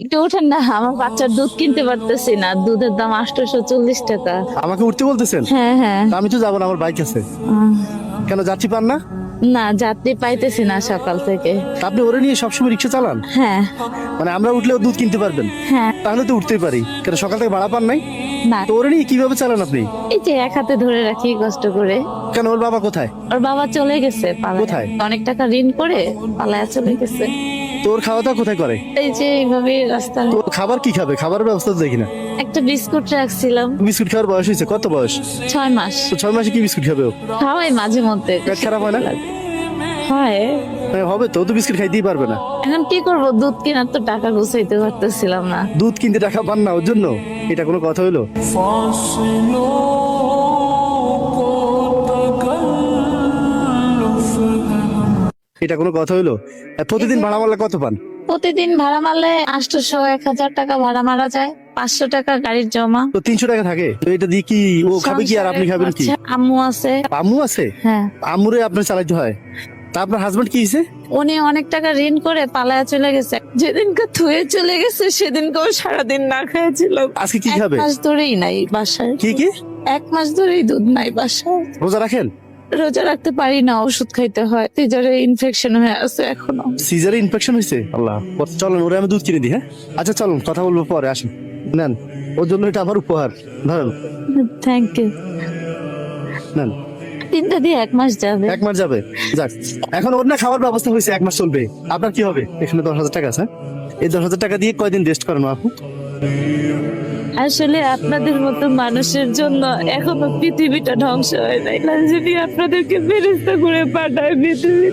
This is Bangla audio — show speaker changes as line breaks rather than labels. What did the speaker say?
একটু ওঠেন না, আমার বাচ্চার দুধ কিনতে পারতেছি না, দুধের দাম 840 টাকা।
আমাকে উঠতে বলতেছেন?
হ্যাঁ হ্যাঁ।
তা আমি তো যাবো না, আমার বাইক আছে।
আহ,
কেন যাত্রী পান না?
না, যাত্রী পাইতেছি না সকাল থেকে।
তা আপনি ওরে নিয়ে সবসময় রিক্সা চালান?
হ্যাঁ
মানে আমরা উঠলেও দুধ কিনতে পারবেন?
হ্যাঁ।
তাহলে তো উঠতেই পারি। কেন সকাল থেকে ভাড়া পান নাই?
না,
তো ওরে নিয়ে কিভাবে চালান আপনি?
এই যে এক হাতে ধরে রাখি কষ্ট করে।
কেন ওর বাবা কোথায়?
ওর বাবা চলে গেছে পালায়।
কোথায়?
অনেক টাকা ঋণ করে পালায় চলে গেছে।
তো ওর খাওয়া দাওয়া কোথায় করে?
এই যে এইভাবে রাস্তায়
তো ওর খাবার কি খাবে? খাবারের ব্যবস্থা তো দেখি না।
একটা বিস্কুট রাখছিলাম।
বিস্কুট খাওয়ার বয়স হয়েছে? কত বয়স?
6 মাস।
তো 6 মাসে কি বিস্কুট খাবে ও?
খাওয়াই মাঝে মধ্যে।
পেট খারাপ হয় না?
হয়।
হ্যাঁ, হবে তো, ও তো বিস্কুট খাইতেই পারবে না।
এখন কি করব, দুধ কেনার তো টাকা গুছাইতে পারতেছিলাম না।
দুধ কিনতে টাকা পান না ওর জন্য? এটা কোনো কথা হইলো? এটা কোনো কথা হইলো? প্রতিদিন ভাড়া মারলে কত পান?
প্রতিদিন ভাড়া মারলে 800-1000 টাকা ভাড়া মারা যায়, 500 টাকা গাড়ির জমা।
তো 300 টাকা থাকে। তো এটা দিয়ে কি ও খাবে কি আর আপনি খাবেন কি?
আচ্ছা, আম্মু আছে।
আম্মু আছে?
হ্যাঁ।
আম্মুরে আপনার চালাইতে হয়। তা আপনার হাজবেন্ড কি হয়েছে?
উনি অনেক টাকা ঋণ করে পালায়া চলে গেছে। যেদিনকে থুয়ে চলে গেছে সেদিনকেও সারাদিন না খাইছিল।
আজকে কি
1
খাবে?
মাস ধরেই নাই বাসায়।
কি কি?
1 মাস ধরেই দুধ নাই বাসায়।
রোজা রাখেন?
রোজা রাখতে পারি না, ওষুধ খাইতে হয়। সিজারে ইনফেকশন হয়ে আছে এখনো।
সিজারে ইনফেকশন হয়েছে? আল্লাহ। চলেন ওরে আমি দুধ কিনে দিই। হ্যাঁ আচ্ছা চলুন, কথা বলবো পরে, আসেন। নেন, ওর জন্য এটা আমার উপহার। ধরেন,
থ্যাংক ইউ।
নেন।
3টা দিয়ে 1 মাস যাবে।
1 মাস যাবে? যাক, এখন ওর না খাওয়ার ব্যবস্থা হয়েছে, 1 মাস চলবে। আপনার কি হবে? এখানে 10,000 টাকা আছে। এই 10,000 টাকা দিয়ে কয়দিন রেস্ট করেন আপু?
আসলে আপনাদের মতো মানুষের জন্য এখনো পৃথিবীটা ধ্বংস হয় নাই। যদি আপনাদেরকে ফেরেশতা করে পাঠায় পৃথিবী